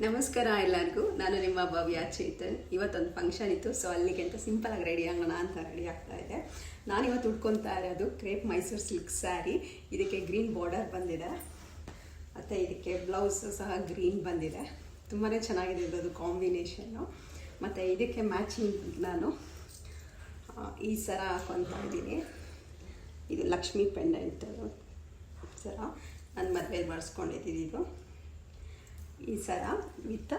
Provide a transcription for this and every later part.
ನಮಸ್ಕಾರ ಎಲ್ಲರಿಗೂ. ನಾನು ನಿಮ್ಮ ಭವ್ಯ ಚೇತನ್. ಇವತ್ತೊಂದು ಫಂಕ್ಷನ್ ಇತ್ತು, ಸೊ ಅಲ್ಲಿಗೆ ಅಂತ ಸಿಂಪಲಾಗಿ ರೆಡಿ ಆಗೋಣ ಅಂತ ರೆಡಿ ಆಗ್ತಾ ಇದೆ. ನಾನಿವತ್ತು ಉಟ್ಕೊತಾ ಇರೋದು ಕ್ರೇಪ್ ಮೈಸೂರು ಸಿಲ್ಕ್ ಸ್ಯಾರಿ. ಇದಕ್ಕೆ ಗ್ರೀನ್ ಬಾರ್ಡರ್ ಬಂದಿದೆ ಮತ್ತು ಇದಕ್ಕೆ ಬ್ಲೌಸು ಸಹ ಗ್ರೀನ್ ಬಂದಿದೆ. ತುಂಬಾ ಚೆನ್ನಾಗಿದೆ ಇರೋದು ಕಾಂಬಿನೇಷನ್ನು. ಮತ್ತು ಇದಕ್ಕೆ ಮ್ಯಾಚಿಂಗ್ ನಾನು ಈ ಸರ ಹಾಕೊತಾ ಇದ್ದೀನಿ. ಇದು ಲಕ್ಷ್ಮೀ ಪೆಂಡೆಂಟ್ ಸರ, ನಾನು ಮದುವೆಯಲ್ಲಿ ಮಾಡಿಸ್ಕೊಂಡಿದ್ದೀನಿ. ಇದು ಈ ಸರ ವಿತ್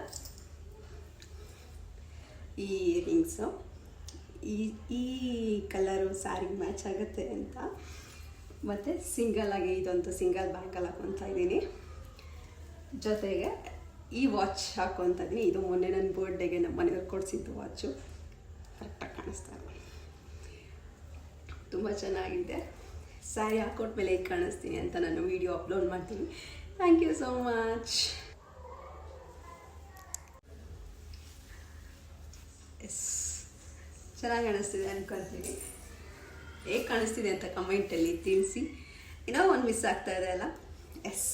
ಈ ಇಯರಿಂಗ್ಸು ಈ ಕಲರು ಸ್ಯಾರಿಗೆ ಮ್ಯಾಚ್ ಆಗುತ್ತೆ ಅಂತ. ಮತ್ತು ಸಿಂಗಲಾಗಿ ಇದೊಂದು ಸಿಂಗಲ್ ಬ್ಯಾಂಗಲ್ ಹಾಕೊತಾ ಇದ್ದೀನಿ. ಜೊತೆಗೆ ಈ ವಾಚ್ ಹಾಕೊತಾ ಇದ್ದೀನಿ. ಇದು ಮೊನ್ನೆ ನನ್ನ ಬರ್ಡೇಗೆ ನಮ್ಮ ಮನೆಯವ್ರು ಕೊಡಿಸಿದ್ದು ವಾಚು. ಕರೆಕ್ಟಾಗಿ ಕಾಣಿಸ್ತಾ ಇದೆ, ತುಂಬ ಚೆನ್ನಾಗಿದೆ. ಸ್ಯಾರಿ ಹಾಕೊಟ್ಮೇಲೆ ಹೇಗೆ ಕಾಣಿಸ್ತೀನಿ ಅಂತ ನಾನು ವಿಡಿಯೋ ಅಪ್ಲೋಡ್ ಮಾಡ್ತೀನಿ. Thank you so much. Yes, ಚೆನ್ನಾಗಿ ಕಾಣಿಸ್ತಿದೆ ಅನ್ಕೊಳ್ತೀನಿ. ಹೇಗೆ ಕಾಣಿಸ್ತಿದೆ ಅಂತ ಕಮೆಂಟಲ್ಲಿ ತಿಳಿಸಿ. ಇನ್ನೂ ಒಂದು ಮಿಸ್ ಆಗ್ತಾ ಇದೆ ಅಲ್ಲ. ಎಸ್,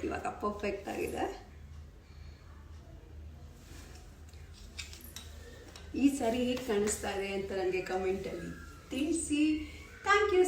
ಇವಾಗ ಪರ್ಫೆಕ್ಟ್ ಆಗಿದೆ. ಈ ಸಾರಿ ಹೇಗೆ ಕಾಣಿಸ್ತಾ ಇದೆ ಅಂತ ನನಗೆ ಕಮೆಂಟಲ್ಲಿ ತಿಳಿಸಿ. Thank you.